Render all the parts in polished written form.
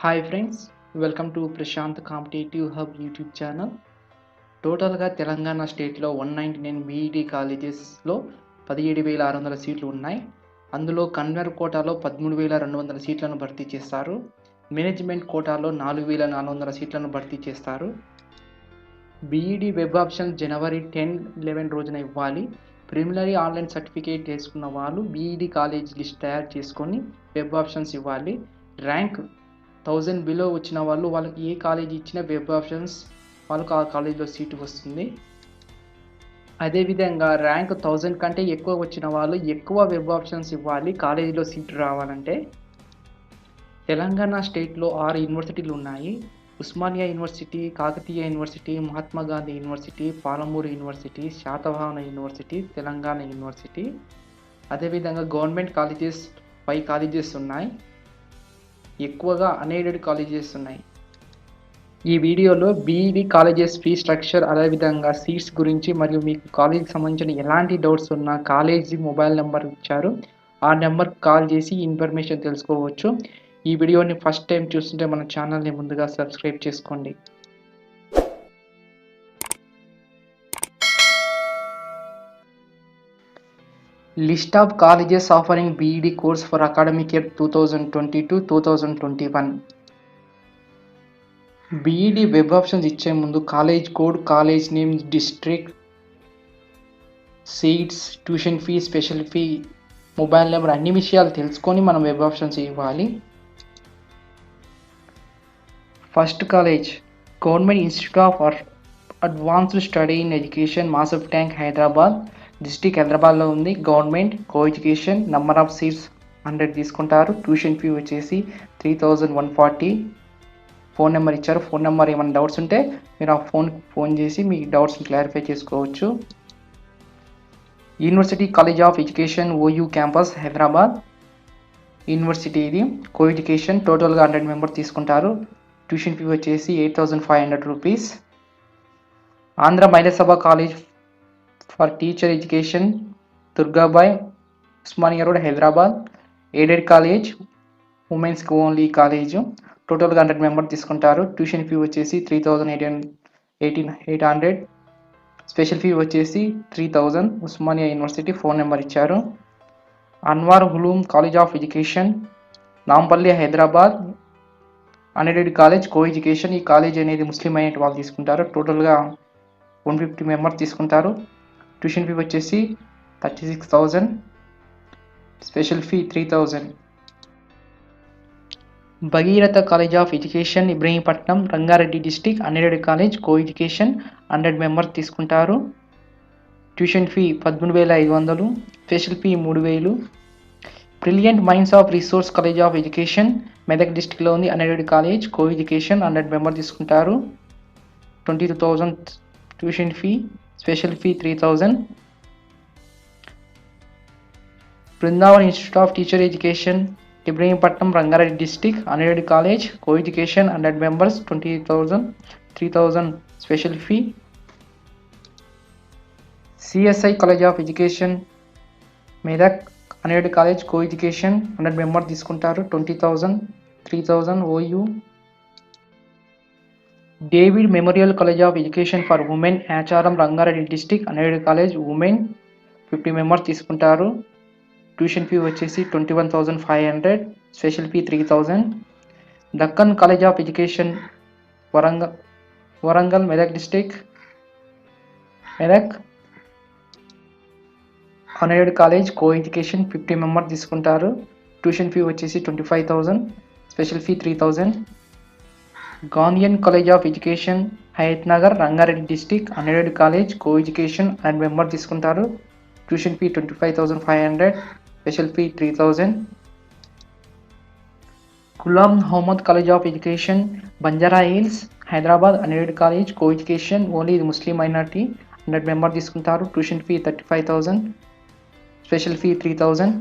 Hi friends, welcome to Prashant competitive hub YouTube channel. టోటల్గా తెలంగాణ స్టేట్లో 199 B Ed కాలేజెస్లో 17,600 సీట్లు ఉన్నాయి. అందులో కన్వర్ కోటాలో 13,200 సీట్లను భర్తీ చేస్తారు. మేనేజ్మెంట్ కోటాలో 4,400 సీట్లను భర్తీ చేస్తారు. బీఈడీ వెబ్ ఆప్షన్ జనవరి 10-11 రోజున ఇవ్వాలి. ప్రిలిమినరీ ఆన్లైన్ సర్టిఫికేట్ చేసుకున్న వాళ్ళు బీఈడీ కాలేజ్ లిస్ట్ తయారు చేసుకొని వెబ్ ఆప్షన్స్ ఇవ్వాలి. ర్యాంక్ 1000 బిలో వచ్చిన వాళ్ళకి ఏ కాలేజ్ ఇచ్చిన వెబ్ ఆప్షన్స్ వాళ్ళకు ఆ కాలేజ్లో సీటు వస్తుంది. అదేవిధంగా ర్యాంక్ 1000 కంటే ఎక్కువ వచ్చిన వాళ్ళు ఎక్కువ వెబ్ ఆప్షన్స్ ఇవ్వాలి కాలేజీలో సీటు రావాలంటే. తెలంగాణ స్టేట్లో 6 యూనివర్సిటీలు ఉన్నాయి. Osmania university, Kakatiya university, Mahatma Gandhi university, Palamuru university, Satavahana university, Telangana university. అదేవిధంగా గవర్నమెంట్ కాలేజెస్ 5 కాలేజెస్ ఉన్నాయి. ఎక్కువగా అన్ఎయిడెడ్ కాలేజెస్ ఉన్నాయి. ఈ వీడియోలో బీఈడీ కాలేజెస్ ఫీ స్ట్రక్చర్, అదేవిధంగా సీట్స్ గురించి మరియు మీకు కాలేజీకి సంబంధించిన ఎలాంటి డౌట్స్ ఉన్నా కాలేజీ మొబైల్ నెంబర్ ఇచ్చారు, ఆ నెంబర్కి కాల్ చేసి ఇన్ఫర్మేషన్ తెలుసుకోవచ్చు. ఈ వీడియోని ఫస్ట్ టైం చూస్తుంటే మన ఛానల్ని ముందుగా సబ్స్క్రైబ్ చేసుకోండి. List of colleges offering BEd course for academic year 2020-2021. BEd web options ఇచ్చే ముందు college code, college name, district, seats, tuition fee, special fee, mobile number అన్ని విషయాలు తెలుసుకొని మనం వెబ్ ఆప్షన్స్ ఇవ్వాలి. First college government institute of advanced study in education, Masab Tank, Hyderabad. District హైదరాబాద్లో ఉంది. Government, co education, number of seats 100 తీసుకుంటారు. Tuition fee వచ్చేసి 3,140. Phone number ఇచ్చారు. ఫోన్ నెంబర్ ఏమైనా డౌట్స్ ఉంటే మీరు ఆ ఫోన్ చేసి మీ డౌట్స్ని క్లారిఫై చేసుకోవచ్చు. University college of education, OU campus, Hyderabad university. ఇది కో ఎడ్యుకేషన్. టోటల్గా 100 మెంబర్స్ తీసుకుంటారు. ట్యూషన్ ఫీ వచ్చేసి 8,500 rupees. Andhra Mahila Sabha college for teacher education, Durgabai, Osmania road, Hyderabad. Aided college, ఉమెన్స్కి ఓన్లీ కాలేజ్. టోటల్గా 100 మెంబర్స్ తీసుకుంటారు. ట్యూషన్ ఫీ వచ్చేసి 3,800. స్పెషల్ ఫీ వచ్చేసి 3,000. ఉస్మానియా యూనివర్సిటీ. ఫోన్ నెంబర్ ఇచ్చారు. Anwar Uloom college of education, Nampally, Hyderabad. Unaided college, co education. ఈ కాలేజ్ అనేది ముస్లిం అయిన వాళ్ళు తీసుకుంటారు. టోటల్గా 150 మెంబర్స్ తీసుకుంటారు. ట్యూషన్ ఫీ వచ్చేసి 36,000. Special fee 3,000. Bhagiratha college of education, Ibrahimpatnam, Rangareddy district. Unaided college, co education. 100 members తీసుకుంటారు. Tuition fee 13,500. Special fee 3,000. Brilliant minds of resource college of education, Medak డిస్టిక్లో ఉంది. Unaided college, co education. 100 members తీసుకుంటారు. 22,000 tuition fee. Special fee 3,000. Brindavan institute of teacher education, Ibrahimpatnam, Rangareddy district. Unaided college, co education. 100 members, 20,000. 3,000 special fee. CSI college of education, Medak. Unaided college, co education. 100 members తీసుకుంటారు. 20,000. 3,000 OU. David memorial college of education for women, Acharam, Rangareddy district. Unaided college, women. 50 members తీసుకుంటారు. Tuition fee వచ్చేసి 21,500. Special fee 3,000. Deccan college of education, Warangal, Medak district, Medak. Unaided college, co education. 50 members తీసుకుంటారు. Tuition fee వచ్చేసి 25,000. Special fee 3,000. Gandhian college of education, Hayat Nagar, Rangareddy district. Unaided college, co education. 100 members తీసుకుంటారు. Tuition fee 25,500. Special fee 3,000. Ghulam Mohammed college of education, Banjara Hills, Hyderabad. Unaided college, co education. Only ఇది Muslim minority. 100 members తీసుకుంటారు. Tuition fee 35,000. Special fee 3,000.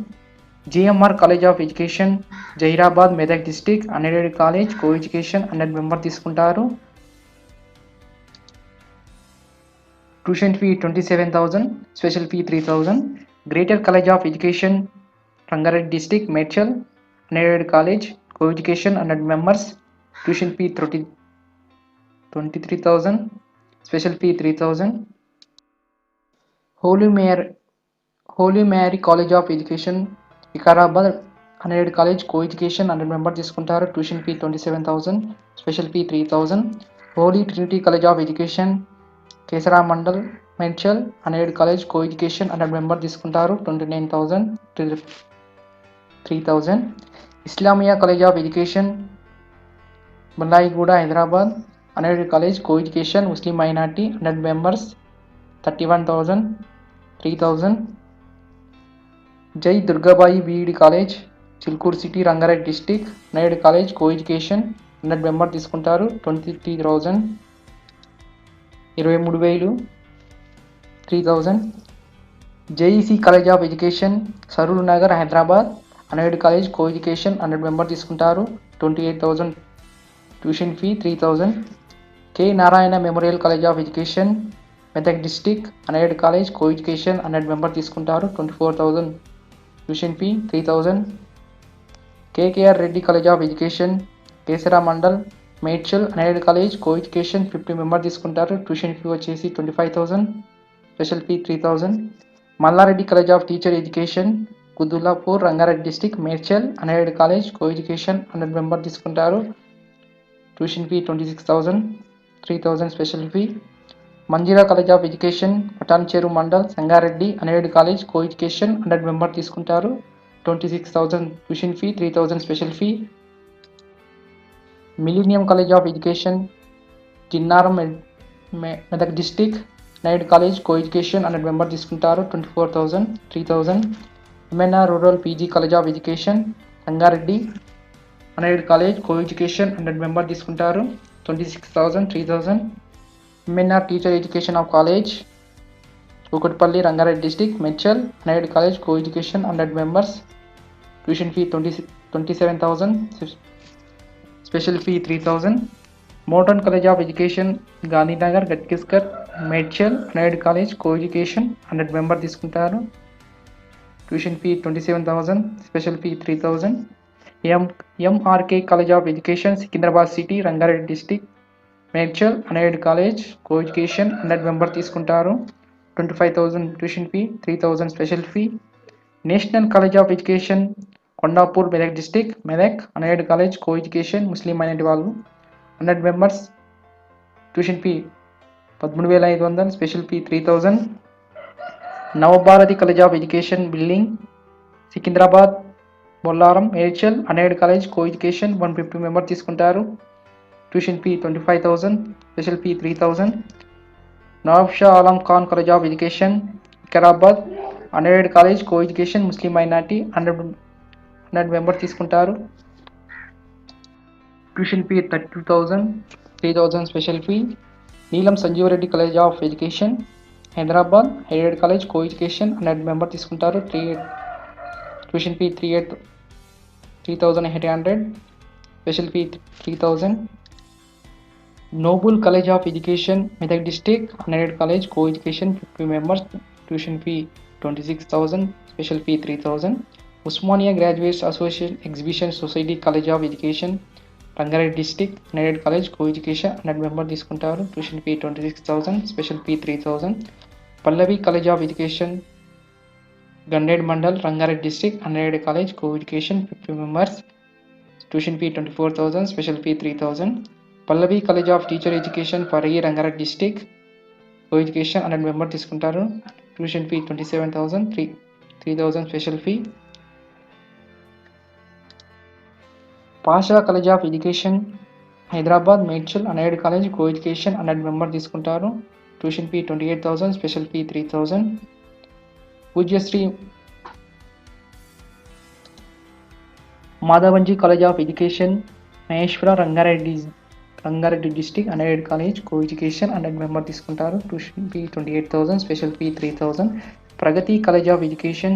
GMR college of education, Zaheerabad, Medak district. Unaided college, co education. 100 members తీసుకుంటారు. Tuition fee 27,000. Special fee 3,000. Greater college of education, Rangareddy district, Medchal. Unaided college, co education. 100 members. Tuition fee 23,000, special fee 3,000. Holy Mary college of education Vikarabad unaided college co education 100 member తీసుకుంటారు. Tuition fee 27,000, special fee 3,000. Holy Trinity college of education Keesara mandal Medchal unaided college co education 100 member తీసుకుంటారు. 29,000, 3,000. Islamia college of education Bollaiguda Hyderabad unaided college co education Muslim minority 100 members 31,000, 3,000. Jai Durgabai BEd college Chilkur city Rangareddy district unaided college co education 100 member తీసుకుంటారు. 23,000, 23,000, 3,000. JEC college of education Saroor Nagar Hyderabad unaided college co education 100 member తీసుకుంటారు. 28,000, tuition fee 3,000. K Narayana memorial college of education Medak district unaided college co education 100 member తీసుకుంటారు. 24,000, tuition fee 3,000. KKR Reddy college of education Keesara mandal Medchal unaided college co education 50 member తీసుకుంటారు. Tuition fee వచ్చేసి 25,000, special fee 3,000. Mallareddy college of teacher education Qutbullapur Rangareddy district Medchal unaided college co education 100 member తీసుకుంటారు. Tuition fee 26,000, 3,000 special fee. Manjeera college of education Patancheru mandal Sangareddy unaided college co education 100 member తీసుకుంటారు. 26,000 tuition fee 3,000 special fee. Millennium college of education Jinnaram Medak district unaided college co education 100 member తీసుకుంటారు. 24,000, 3,000. MNR rural PG college of education Rangareddy unaided college co education 100 member తీసుకుంటారు. 26,000, 3,000. MNR teacher education of college Kukatpally Rangareddy district Medchal unaided college co education 100 members tuition fee 27,000, special fee 3,000. Modern college of education Gandhinagar Ghatkesar Medchal unaided college co education 100 member తీసుకుంటారు. Tuition fee 27,000, special fee 3,000. MRK college of education Secunderabad city Rangareddy district Medchal unaided college co education 100 member తీసుకుంటారు. 25,000 tuition fee 3,000 special fee. National college of education Kondapur Medak district Medak unaided college co education Muslim minority వాళ్ళు 100 members tuition fee 13,500, special fee 3,000. Navabharathi college of education building Secunderabad Bollaram Medchal unaided college co education 150 member తీసుకుంటారు. Tuition fee 25,000, special fee 3,000. Nawab Shah Alam Khan college of education Vikarabad unaided college co education Muslim minority 100 member తీసుకుంటారు. Tuition fee 32,000, 3,000 special fee. Neelam Sanjeevareddy college of education Hyderabad aided college co education 100 member తీసుకుంటారు. Tuition fee 3,800, special fee 3,000. Noble college of education Medak district unaided college co education 50 members tuition fee 26,000, special fee 3,000. Osmania graduates association exhibition society college of education Rangareddy district unaided college co education 100 member తీసుకుంటారు. Tuition fee 26,000, special fee 3,000. Pallavi college of education Gandeed mandal Rangareddy district unaided college co education 50 members tuition fee 24,000, special fee 3,000. Pallavi college of teacher education Pargi Rangareddy district co education 100 member తీసుకుంటారు. Tuition fee 27,000, 3,000 special fee. Pasha college of education Hyderabad Medchal unaided college co education 100 member తీసుకుంటారు. Tuition fee 28,000, special fee 3,000. Pujyashri Madhavanji college of education Maheshwara Rangareddy district unaided college co education 100 member తీసుకుంటారు. Tuition fee 28,000, special fee 3,000. Pragathi college of education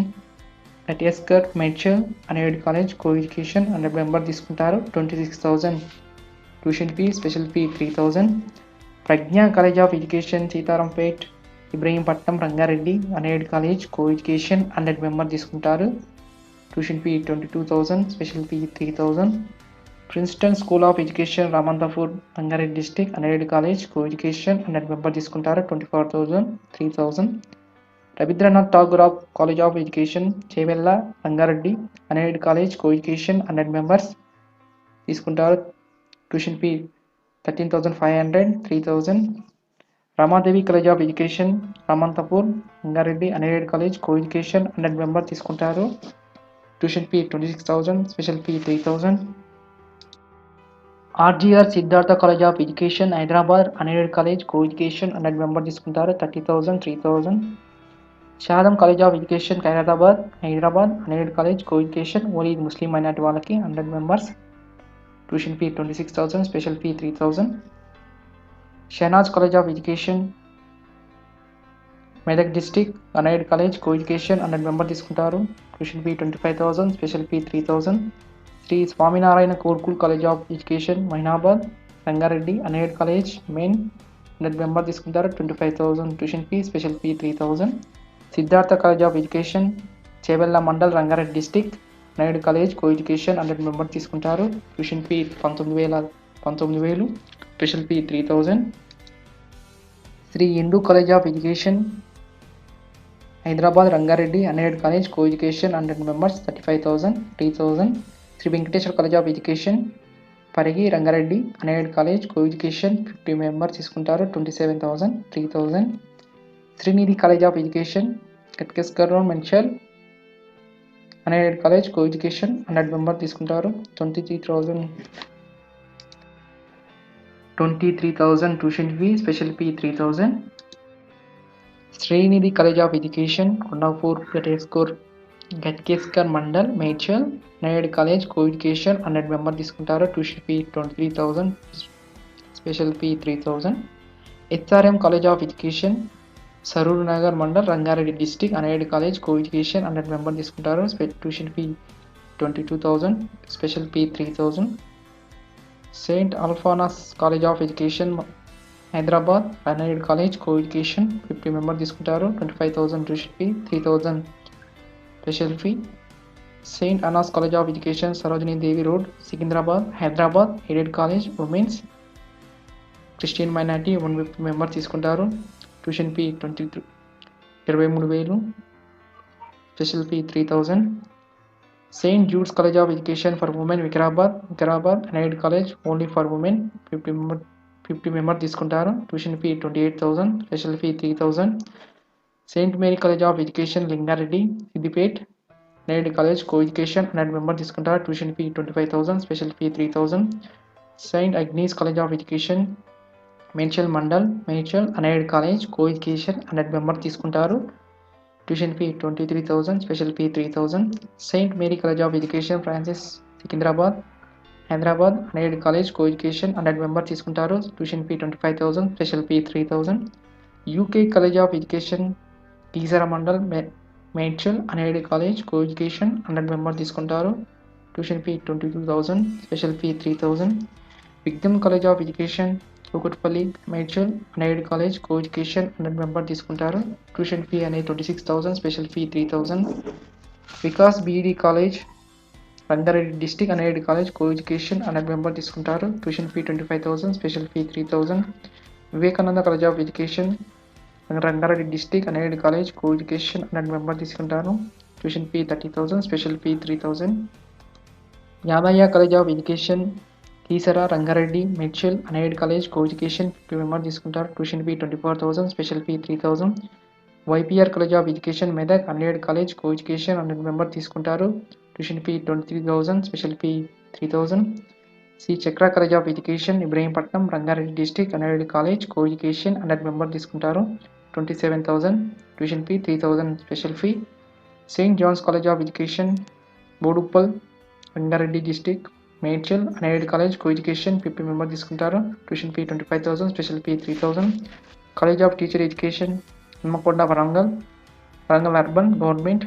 Ghatkesar Medchal unaided college co education 100 member తీసుకుంటారు. 26,000 tuition fee, special fee 3,000. Pragna college of education Seetharampet Ibrahimpatnam Rangareddy unaided college co education 100 member తీసుకుంటారు. Tuition fee 22,000, special fee 3,000. Princeton school of education Ramanthapur Rangareddy district unaided college co education 100 member తీసుకుంటారు 24,000 3,000. Rabindranath Tagore of college of education Chevella Rangareddy unaided college co education 100 members తీసుకుంటారు tuition fee 13,500 3,000. Ramadevi college of education Ramanthapur Rangareddy unaided college co education 100 member తీసుకుంటారు tuition fee 26,000 special fee 3,000. RGR Siddhartha college of education Hyderabad unaided college co education 100 member తీసుకుంటారు 30,000 3,000. Shadan college of education Hyderabad unaided college co education only Muslim minority వాళ్ళకి 100 members tuition fee 26,000 special fee 3,000. Shehnaz college of education Medak district unaided college co education 100 member తీసుకుంటారు tuition fee 25,000 special fee 3,000. Shri Swaminarayan Gurukul college of education Moinabad Rangareddy unaided college main 100 member తీసుకుంటారు 25,000 tuition fee special fee 3,000. Siddhartha college of education Chevella mandal Rangareddy district unaided college co education 100 member తీసుకుంటారు tuition fee 19,000 special fee 3,000. Shri Hindu college of education Hyderabad Rangareddy unaided college co education 100 members 35,000 3,000. Shri Venkateswara college of education Pargi Rangareddy unaided college co education 50 members తీసుకుంటారు 27,000 3,000. Srinidhi college of education కట్కేస్కర్ మెన్షల్ unaided college co education 100 member తీసుకుంటారు 23,000 tuition fee special fee 3,000. Srinidhi college of education Kondapur Ghatkesar mandal Medchal unaided college co education 100 member తీసుకుంటారు tuition fee 23,000 special fee 3,000. HRM college of education Saroor Nagar mandal Rangareddy district unaided college co education 100 member తీసుకుంటారు tuition fee 22,000 special fee 3,000. Saint Alphonsa college of education Hyderabad unaided college co education 50 member తీసుకుంటారు 25,000 tuition fee 3,000 special fee. Saint Ann's college of education Sarojini Devi road Secunderabad Hyderabad aided college women's Christian minority 150 member తీసుకుంటారు tuition fee 23,000 special fee 3,000. Saint Jude's college of education for women Vikarabad unaided college only for women 50 member తీసుకుంటారు tuition fee 28,000 special fee 3,000. Saint Mary college of education Lingareddy Siddipet unaided college co education 100 member తీసుకుంటారు tuition fee 25,000 special fee 3,000. Saint Agnes college of education Medchal mandal unaided college co education 100 member తీసుకుంటారు tuition fee 23,000 special fee 3,000. Saint Mary college of education Francis Secunderabad Hyderabad unaided college co education 100 member తీసుకుంటారు tuition fee 25,000 special fee 3,000. UK college of education Keesara mandal Medchal unaided college co education 100 member తీసుకుంటారు tuition fee 22,000 special fee 3,000. Vikram college of education Kukatpally Medchal unaided college co education 100 member తీసుకుంటారు tuition fee అనేది 26,000 special fee 3,000. Vikas B Ed college Rangareddy district unaided college co education 100 member తీసుకుంటారు tuition fee 25,000 special fee 3,000. Vivekananda college of education Rangareddy district unaided college co education 100 member తీసుకుంటారు tuition fee 30,000 special fee 3,000. Yadaiah college of education Keesara Rangareddy Medchal unaided college co education 50 member తీసుకుంటారు tuition fee 24,000 special fee 3,000. YPR college of education Medak unaided college co education 100 member తీసుకుంటారు tuition fee 23,000 special fee 3,000. Shri Chakra college of education Ibrahimpatnam Rangareddy district unaided college co education 100 member తీసుకుంటారు 27,000 tuition fee 3,000 special fee. Saint John's college of education Boduppal Rangareddy district Medchal unaided college co education 50 member తీసుకుంటారు tuition fee 25,000 special fee 3,000. College of teacher education Hanamkonda Warangal urban government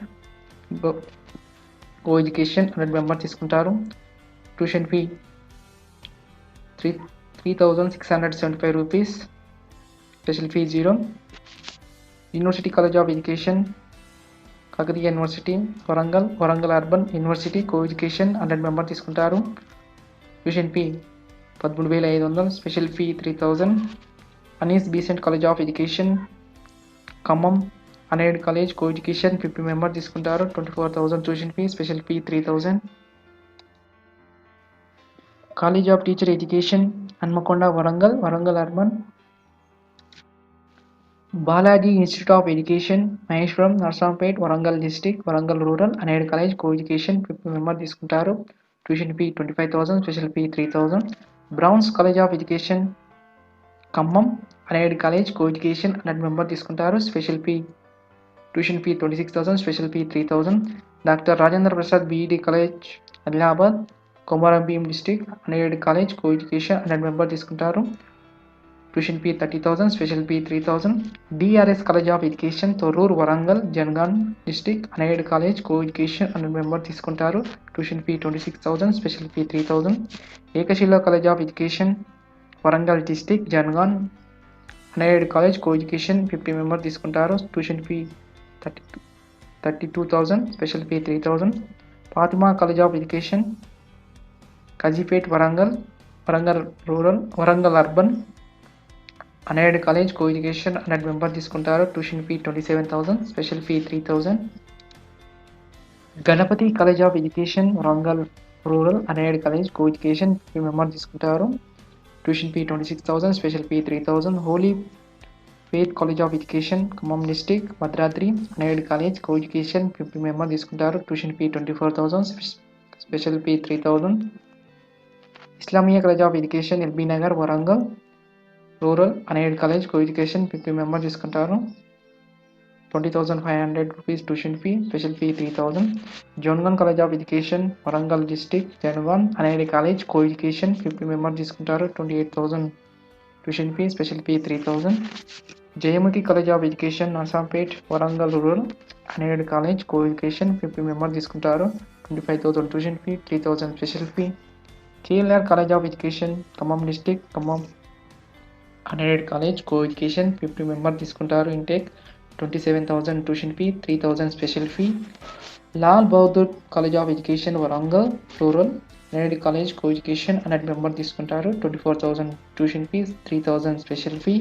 co education 100 member తీసుకుంటారు tuition fee 3,675 rupees special fee 0. University college of education Kakatiya university Warangal urban university co education 100 member తీసుకుంటారు tuition fee 13,500, special fee 3,000. Annie Besant college of education Khammam unaided college co education 50 member తీసుకుంటారు, 24,000 tuition fee, special fee 3,000. College of teacher education Hanamkonda Warangal urban. Balaji institute of education Maheshwaram Narsampet Warangal district Warangal rural unaided college co education 50 member తీసుకుంటారు, tuition fee 25,000, special fee 3,000. Brown's college of education Khammam unaided college co education 100 member తీసుకుంటారు, special fee tuition fee 26,000, special fee 3,000. Doctor Rajendra Prasad B Ed college Adilabad Komaram Bheem district unaided college co education 100 member తీసుకుంటారు, tuition fee 30,000, special fee 3,000. DRS college of education Thorrur Warangal Jangaon district unaided college co education 100 member తీసుకుంటారు, tuition fee 26,000, special fee 3,000. Ekashila college of education Warangal district Jangaon unaided college co education 50 member తీసుకుంటారు, tuition fee 32,000, special fee 3,000. Fatima college of education Kazipet Warangal rural Warangal urban unaided college co education 100 member తీసుకుంటారు, tuition fee 27,000, special fee 3,000. Ganapathi college of education Warangal rural unaided college co education 50 member తీసుకుంటారు, tuition fee 26,000, special fee 3,000. Holy faith college of education Khammam district Bhadradri unaided college co education 50 member తీసుకుంటారు, tuition fee 24,000, special fee 3,000. Islamia college of education LB Nagar Warangal rural unaided college co education 50 member తీసుకుంటారు, 20,500 rupees tuition fee, special fee 3,000. Jangaon college of education Warangal district Jangaon unaided college co education 50 member తీసుకుంటారు, 28,000 tuition fee, special fee 3,000. Jayamukhi college of education Narsampet Warangal rural unaided college co education 50 member తీసుకుంటారు, 25,000 tuition fee, 3,000 special fee. KLR college of education Khammam district Khammam unaided college co education 50 member తీసుకుంటారు, intake 27,000 tuition fee, 3,000 special fee. Lal Bahadur college of education Warangal rural unaided college co education 100 member తీసుకుంటారు, 24,000 tuition fee, 3,000 special fee.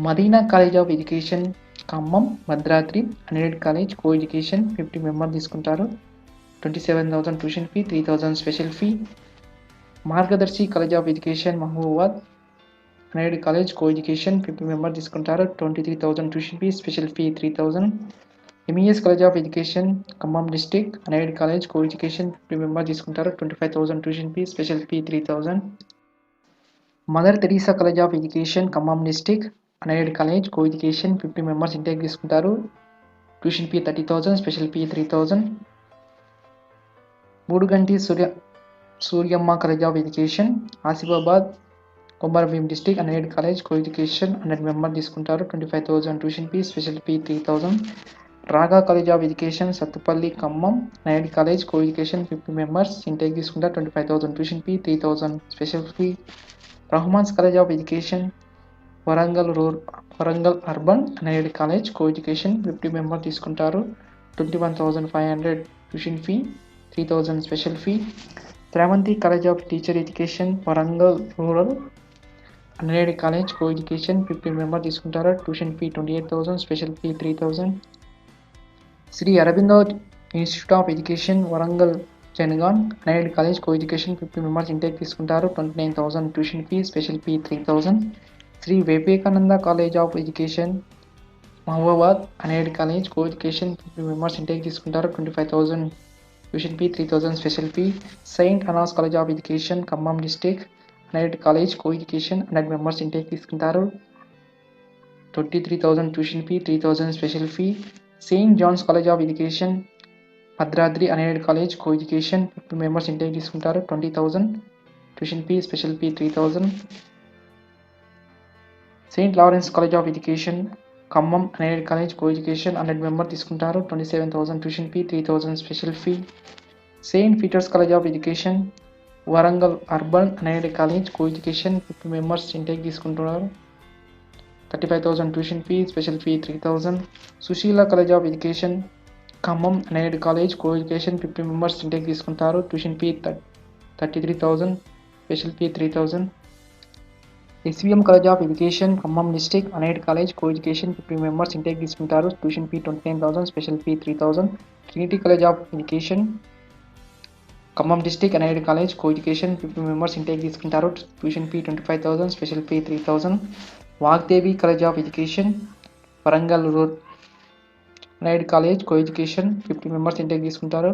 Madina college of education Khammam Bhadradri unaided college co education 50 member తీసుకుంటారు, 27,000 tuition fee, 3,000 special fee. Margadarshi college of education Mahabubabad unaided college co education 50 member తీసుకుంటారు, 23,000 tuition fee, special fee 3,000. MES college of education Khammam district unaided college co education 50 member తీసుకుంటారు, 25,000 tuition fee, special fee 3,000. Mother Teresa college of education Khammam district unaided college co education 50 members intake తీసుకుంటారు, tuition fee 30,000, special fee 3,000. Mudugunti Suryamma college of education Asifabad Komaram Bheem district unaided college co education 100 member తీసుకుంటారు, 25,000 tuition fee, special fee 3,000. Raga college of education Sathupalli Khammam unaided college co education 50 members intake తీసుకుంటారు, 25,000 tuition fee, 3,000 special fee. Rahman's college of education Warangal urban unaided college co education 50 member తీసుకుంటారు, 21,500 tuition fee, 3,000 special fee. Sravanthi college of teacher education Warangal rural unaided college co education 50 member తీసుకుంటారు, tuition fee 28,000, special fee 3,000. Shri Aurobindo institute of education Warangal Jangaon unaided college co education 50 members intake తీసుకుంటారు, 29,000 tuition fee, special fee 3,000. Shri Vivekananda college of education Mahabubabad unaided college co education 50 members intake తీసుకుంటారు, 25,000 tuition fee, 3,000 special fee. Saint Ann's college of education Khammam district unaided college co education 100 members intake తీసుకుంటారు, 23,000 tuition fee, 3,000 special fee. Saint John's college of education Bhadradri unaided college co education 50 members intake తీసుకుంటారు, 20,000 tuition fee, special fee 3,000. Saint Lawrence college of education Khammam unaided college co education 100 member తీసుకుంటారు, 27,000 tuition fee, 3,000 special fee. Saint Peter's college of education Warangal urban unaided college co education 50 members intake తీసుకుంటున్నారు, 35,000 tuition fee, special fee 3,000. Sushila college of education Khammam unaided college co education 50 members intake తీసుకుంటారు, tuition fee 33,000, special fee 3000. SVM college of education Khammam district unaided college co education 50 members intake తీసుకుంటారు. Tuition fee 29,000, special fee 3,000. Trinity college of education Khammam district unaided college co education 50 members intake తీసుకుంటారు. Tuition fee 25,000, special fee 3,000. Vagdevi college of education Warangal unaided college co education 50 members intake తీసుకుంటారు.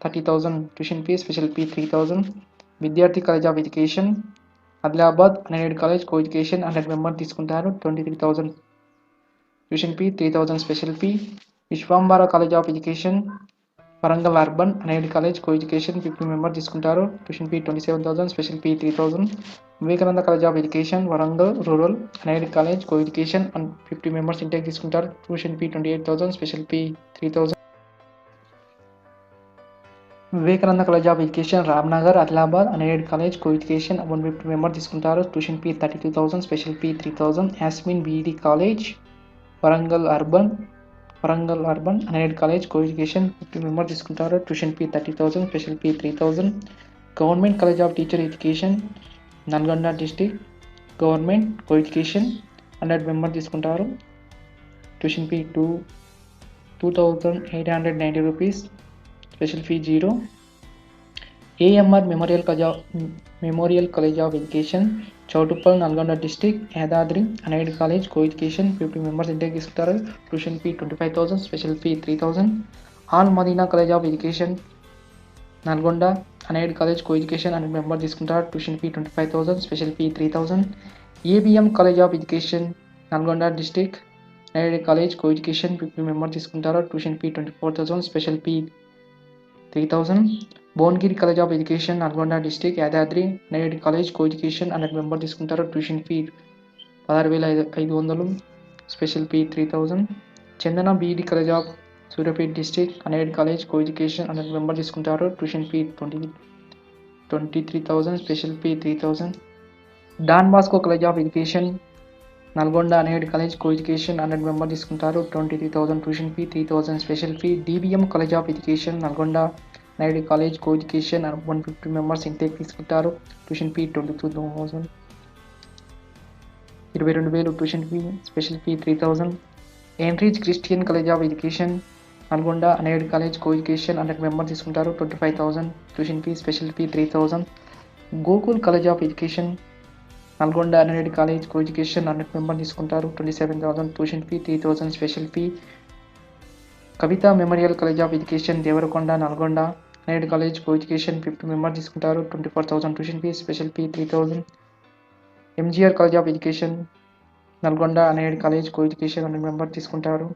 30,000 tuition fee, special fee 3,000. Vidyarthi college of education Adilabad unaided college co education 100 members తీసుకుంటారు. 23,000 tuition fee, 3,000 special fee. Vishwambhara college of education Warangal urban unaided college co education 50 members తీసుకుంటారు. Tuition fee 27,000, special fee 3,000. Vivekananda college of education Warangal rural unaided college co education 50 members intake తీసుకుంటారు. Tuition fee 28,000, special fee 3,000. Vivekananda college of education Ramnagar Adilabad unaided college co education 150 members తీసుకుంటారు. Tuition fee 32,000, special fee 3,000. Yasmin B Ed college Warangal urban unaided college co education 50 members తీసుకుంటారు. Tuition fee 30,000, special fee 3,000. Government college of teacher education Nalgonda district government co education 100 members తీసుకుంటారు. Tuition fee 2,890 rupees, special fee 0. AMR memorial college of education Choutuppal Nalgonda district Yadadri unaided college co education 50 members intake తీసుకుంటారు. Tuition fee 25,000, special fee 3,000. All Madina college of education Nalgonda unaided college co education 100 members తీసుకుంటారు. Tuition fee 25,000, special fee 3,000. ABM college of education Nalgonda district unaided college co education 50 members తీసుకుంటారు. Tuition fee 24,000, special fee 3,000. Bhuvanagiri college of education Nalgonda district Yadadri unaided college co education 100 members తీసుకుంటారు. Tuition fee 16,500, special fee 3,000. Chandana B Ed college of Suryapet district unaided college co education 100 members తీసుకుంటారు. Tuition fee 23,000, special fee 3,000. Don Bosco college of education Nalgonda unaided college co education 100 members తీసుకుంటారు. 23,000 tuition fee, 3,000 special fee. DBM college of education Nalgonda unaided college co education 150 members intake తీసుకుంటారు. Tuition fee 22,000, 22,000 tuition fee, special fee 3,000. ఎంట్రీజ్ Christian college of education Nalgonda unaided college co education 100 members తీసుకుంటారు. 25,000 tuition fee, special fee 3,000. Gokul college of education Nalgonda unaided college co education 100 members తీసుకుంటారు. 27,000 tuition fee, 3,000 special fee. Kavitha memorial college of education Devarakonda Nalgonda unaided college co education 50 members తీసుకుంటారు. 24,000 tuition fee, special fee 3,000. MGR college of education Nalgonda unaided college co education 100 members తీసుకుంటారు.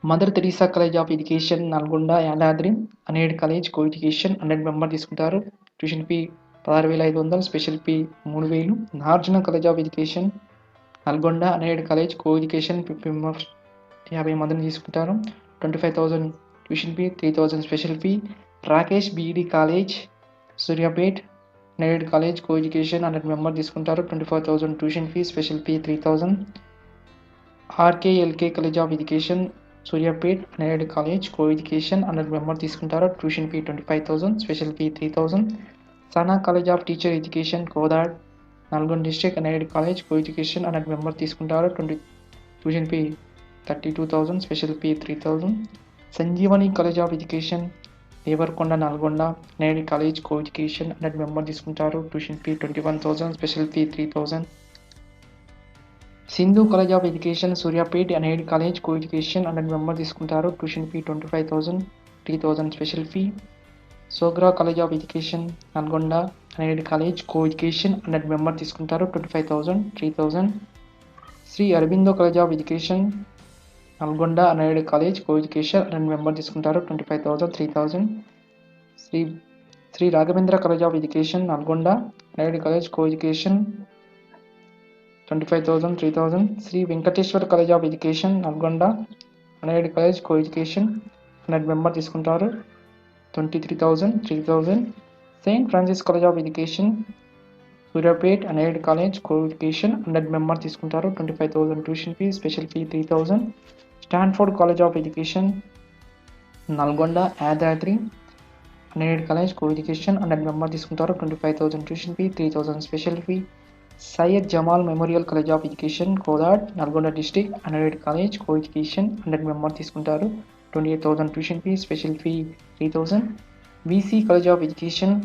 Mother Teresa college of education Nalgonda Yadadri unaided college co education 100 members తీసుకుంటారు. Tuition fee 16,500, special fee 3,000. Nagarjuna college of education Nalgonda unaided college co education 50 members 50 మందిని తీసుకుంటారు. 25,000 tuition fee, 3,000 special fee. Rakesh B Ed college Suryapet unaided college co education 100 members తీసుకుంటారు. 24,000 tuition fee, special fee 3,000. RKLK college of education Suryapet unaided college co education 100 members తీసుకుంటారు. Tuition fee 25,000, special fee 3,000. Sana college of teacher education Kodad Nalgonda district unaided college co education 100 members తీసుకుంటారు. Tuition fee 32,000, special fee 3,000. Sanjeevani college of education Devarakonda Nalgonda unaided college co education 100 members తీసుకుంటారు. Tuition fee 21,000, special fee 3,000. Sindhu college of education Suryapet unaided college co education 100 members తీసుకుంటారు. Tuition fee 25,000, 3,000 special fee. Sogra college of education Nalgonda unaided college co education 100 members తీసుకుంటారు. 25,000, 3,000. Shri Aurobindo college of education Nalgonda unaided college co education 100 members తీసుకుంటారు. 25,000, 3,000. Sri Raghavendra college of education Nalgonda unaided college co education 25,000, 3,000. Shri Venkateswara college of education Nalgonda unaided college co education 100 members తీసుకుంటారు. 23,000, 3,000. Saint Francis college of education Suryapet unaided college co education 100 members తీసుకుంటారు. 25,000 tuition fee, special fee 3,000. Stanford college of education Nalgonda Yadadri unaided college co education 100 member తీసుకుంటారు 25,000 tuition fee 3,000 special fee. Syed Jamal memorial college of education Kodad Nalgonda district unaided college co education 100 member తీసుకుంటారు 28,000 tuition fee special fee 3,000. VC college of education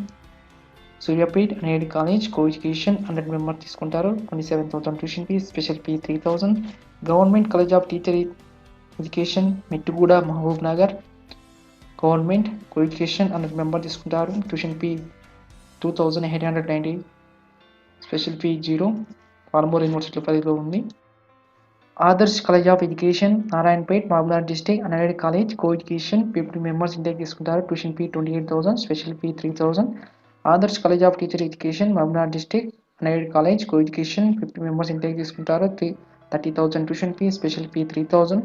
Suryapet unaided college co education 100 member తీసుకుంటారు 27,000 tuition fee special fee 3,000. Government college of teacher education Mettuguda Mahabubnagar government co education 100 member తీసుకుంటారు tuition fee 2,890 special fee 0. Palamuru university పరిధిలో ఉంది. Adarsh college of education Narayanpet Mahabubnagar district unaided college co education 50 members intake తీసుకుంటారు tuition fee 28,000 special fee 3,000. Adarsh college of teacher education Mahabubnagar district unaided college co education 50 members intake తీసుకుంటారు 30,000 tuition fee special fee 3,000.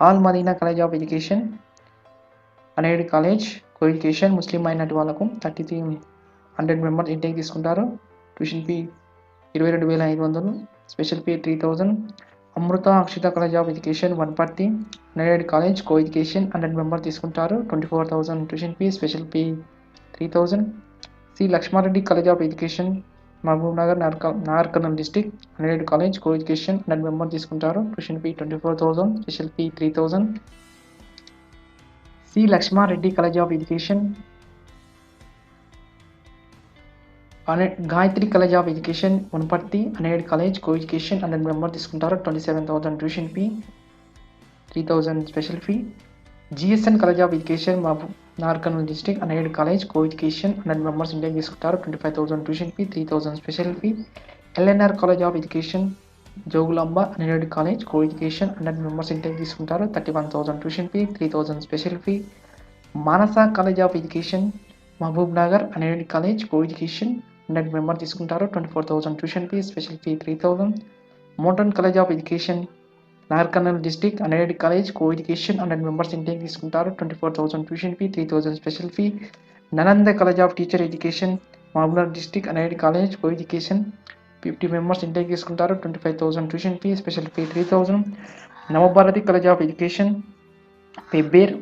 All Madina college of education unaided college co education ముస్లిం అయినట్టు వాళ్ళకు 3,100 members intake తీసుకుంటారు tuition fee 22,500 special fee 3,000. Amrita Akshita college of education Wanaparthy unaided college co education 100 member తీసుకుంటారు 24,000 tuition fee special fee 3,000. C Lakshmareddy college of education Mahabub Nagar Nagar Kurnool district unaided college co education 100 member తీసుకుంటారు tuition fee 24,000 special fee 3,000. C Lakshmareddy college of education Gayatri college of education Wanaparthy unaided college co education 100 member తీసుకుంటారు 27,000 tuition fee 3,000 special fee. G S N college of education Nagar Kurnool district unaided college co education 100 members intake తీసుకుంటారు 25,000 tuition fee 3,000 special fee. L N R college of education Jogulamba unaided college co education 100 members intake తీసుకుంటారు 31,000 tuition fee 3,000 special fee. Manasa college of education Mahabub Nagar unaided college co education 100 member తీసుకుంటారు 24,000 tuition fee special fee 3,000. Modern college of education Nagar Kurnool district unaided college co education 100 members intake తీసుకుంటారు 24,000 tuition fee 3,000 special fee. Nalanda college of teacher education Mahabubnagar district unaided college co education 50 members intake తీసుకుంటారు 25,000 tuition fee special fee 3,000. Navabharathi college of education Pebbair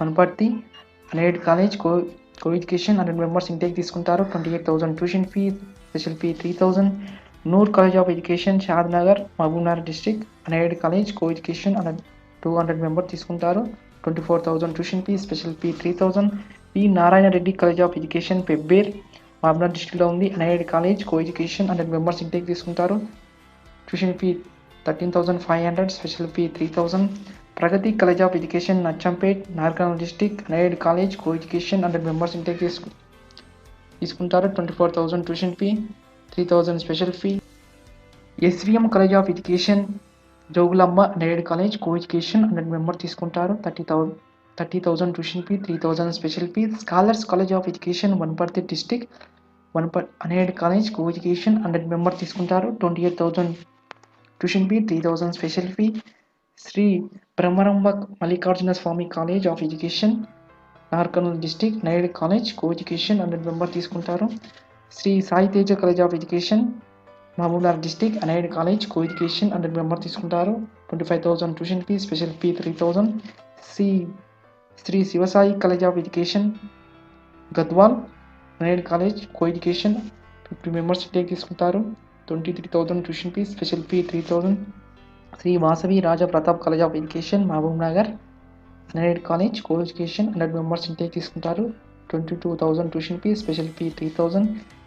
Wanaparthy unaided college co education 100 members intake తీసుకుంటారు 28,000 tuition fee special fee 3,000. Noor college of education Shadnagar Mahabubnagar district unaided college co education 200 member తీసుకుంటారు 24,000 tuition fee special fee 3,000. P Narayana Reddy college of education Pebbair Mahabubnagar డిస్టిక్లో ఉంది unaided college co education 100 members intake తీసుకుంటారు tuition fee 13,500 special fee 3,000. Pragathi college of education Nachampet Nagar Kurnool district unaided college co education 100 members intake తీసుకుంటారు 24,000 tuition fee 3,000 special fee. SVM college of education Jogulamba unaided college co education 100 member తీసుకుంటారు 30,000 tuition fee 3,000 special fee. Scholars college of education Wanaparthy district unaided college co education 100 member తీసుకుంటారు 28,000 tuition fee 3,000 special fee. Sri Bhramaramba Mallikarjuna Swamy college of education Nagar Kurnool district unaided college co education 100 member తీసుకుంటారు. Sri Sai Teja college of education Mahabubnagar district unaided college co education 100 member తీసుకుంటారు 25,000 tuition fee special fee 3,000. Shri Sivasai college of education Gadwal unaided college co education 50 members take తీసుకుంటారు 23,000 tuition fee special fee 3,000. Shri Vasavi Raja Pratap college of education Mahabub Nagar unaided college co education 100 members intake తీసుకుంటారు 22,000 tuition fee special fee 3,000.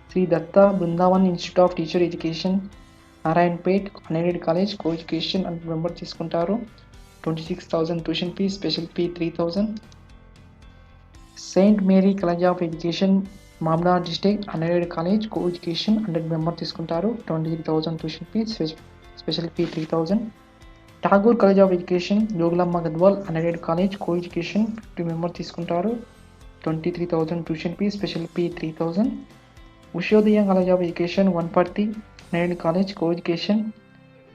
Shri Datta Brindavan institute of teacher education Narayanpet unaided college co education 100 members తీసుకుంటారు 26,000 tuition fee special fee 3,000. Saint Mary college of education Mahabubnagar district unaided college co education 100 member తీసుకుంటారు 23,000 tuition fee special fee 3,000. Tagore college of education Jogulamba Gadwal unaided college co education 50 member తీసుకుంటారు 23,000 tuition fee special fee 3,000. Ushodaya college of education Wanaparthy unaided college co education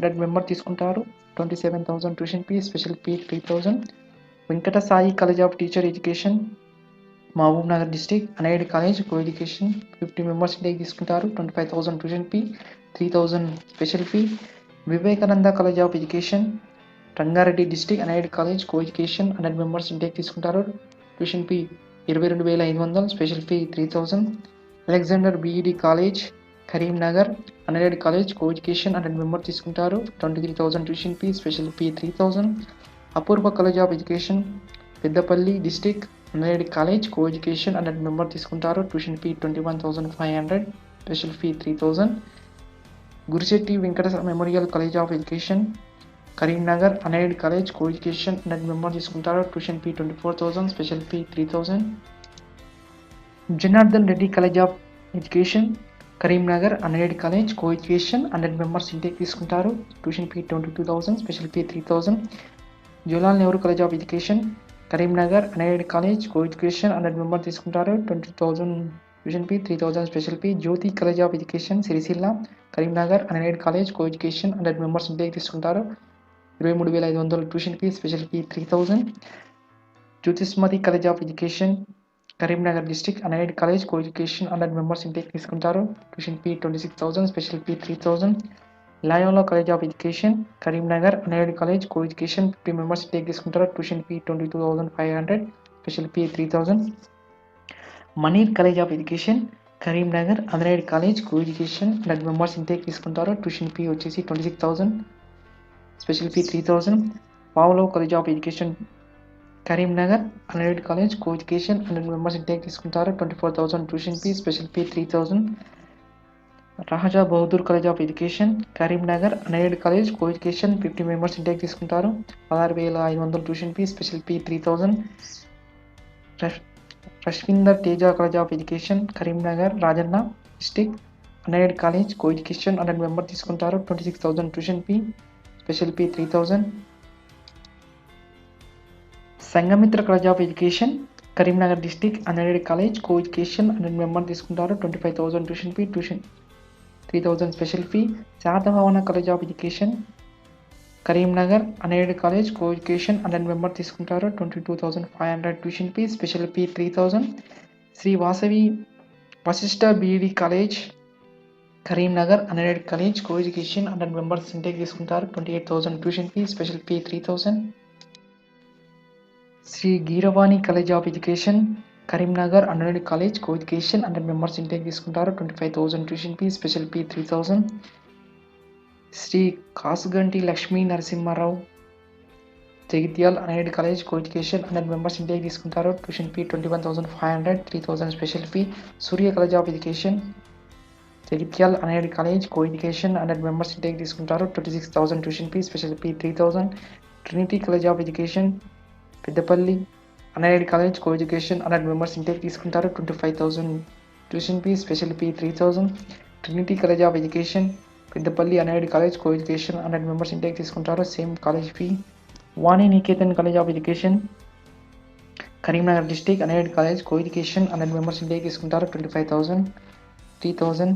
100 member తీసుకుంటారు 27,000 tuition fee special fee 3,000. Venkata Sai college of teacher education Mahabub Nagar district unaided college co education 50 members intake తీసుకుంటారు 25,000 tuition fee 3,000 special fee. Vivekananda college of education Rangareddy district unaided college co education 100 members intake తీసుకుంటారు tuition fee 22,500 special fee 3,000. Alexander B Ed college Karimnagar unaided college co education 100 member తీసుకుంటారు 23,000 tuition fee special fee 3,000. Apoorva college of education Peddapalli district unaided college co education 100 member తీసుకుంటారు tuition fee 21,500 special fee 3,000. Gurishetti Venkata memorial college of education Karimnagar unaided college co education 100 member తీసుకుంటారు tuition fee 24,000 special fee 3,000. Janardhan Reddy college of education Karimnagar unaided college co education 100 members intake తీసుకుంటారు tuition fee 22,000 special fee 3,000. Jawaharlal Nehru college of education Karimnagar unaided college co education 100 member తీసుకుంటారు 20,000 tuition fee 3,000 special fee. Jyothi college of education Sircilla Karimnagar unaided college co education 100 members intake తీసుకుంటారు 23,500 tuition fee special fee 3,000. Jyothishmathi college of education Karimnagar district unaided college co education 100 members intake తీసుకుంటారు tuition fee 26,000 special fee 3,000. Loyola college of education Karimnagar unaided college co education 50 members intake తీసుకుంటారు tuition fee 22,500 special fee 3,000. Manair college of education Karimnagar unaided college co education 100 members intake తీసుకుంటారు tuition fee వచ్చేసి 26,000 special fee 3,000. పావలో college of education Karimnagar unaided college co education 100 members intake తీసుకుంటారు 24,000 tuition fee special fee 3,000. Raja Bahadur college of education Karimnagar unaided college co education 50 members intake తీసుకుంటారు 16,500 tuition fee special fee 3,000. Rashvinder Teja college of education Karimnagar Rajanna district unaided college co education 100 member తీసుకుంటారు 26,000 tuition fee special fee 3,000. Sanghamitra college of education Karimnagar district unaided college co education 100 member తీసుకుంటారు 25,000 tuition fee 3,000 special fee. Satavahana college of education Karimnagar unaided college co education 100 member తీసుకుంటారు 22,500 tuition fee special fee 3,000. Shri Vasavi Vashishta B Ed college Karimnagar unaided college co education 100 members intake తీసుకుంటారు 28,000 tuition fee special fee 3,000. Sri Geervani college of education Karimnagar unaided college co education 100 members intake తీసుకుంటారు 25,000 tuition fee special fee 3,000. Sri Kasuganti Lakshmi Narasimharao Jagtial unaided college co education 100 members intake తీసుకుంటారు tuition fee 21,500 3,000 special fee. Surya college of education Jagtial unaided college co education 100 members intake తీసుకుంటారు 26,000 tuition fee special fee 3,000. Trinity college of education Peddapalli unaided college co education 100 members intake తీసుకుంటారు 25,000 tuition fee special fee 3,000. Trinity college of education Peddapalli unaided college co education 100 members intake తీసుకుంటారు same college fee. Vani Niketan college of education Karimnagar district unaided college co education 100 members intake తీసుకుంటారు 25,000 3,000.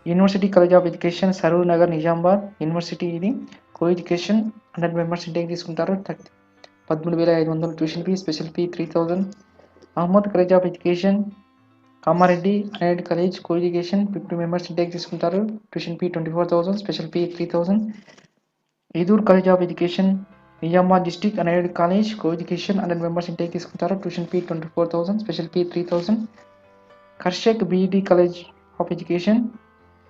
University college of education Saroor Nagar Nizamabad university ఇది co education 100 members intake తీసుకుంటారు 13,500 tuition fee special fee 3,000. Ahmed college of education Kamareddy unaided college co education 50 members intake తీసుకుంటారు tuition fee 24,000 special fee 3,000. Edur college of education Nizamabad district unaided college co education 100 members intake తీసుకుంటారు tuition fee 24,000 special fee 3,000. Karshak BEd college of education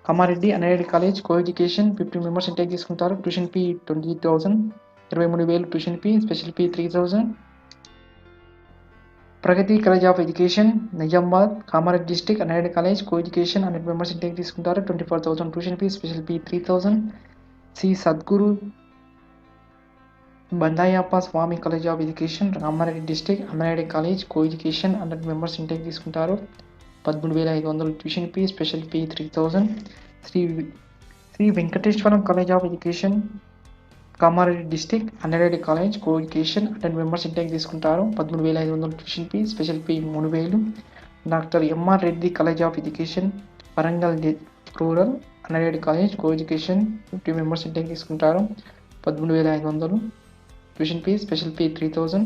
Kamareddy unaided college co education 50 members intake తీసుకుంటారు tuition fee 20,000 23,000 tuition fee special fee 3,000. Pragathi college of education Nizamabad Kamareddy district unaided college co education 100 members intake తీసుకుంటారు 24,000 tuition fee special fee 3,000. Shri Sadguru Bandayappa Swami college of education Kamareddy district unaided college co education 100 members intake తీసుకుంటారు 13,500 tuition fee special fee 3,000. Shri Venkateswaram college of education Kamareddy district unaided college co education 100 members intake తీసుకుంటారు 13,500 tuition fee special fee 3,000. Doctor MR Reddy college of education Warangal rural unaided college co education 50 members intake తీసుకుంటారు 13,500 tuition fee special fee 3,000.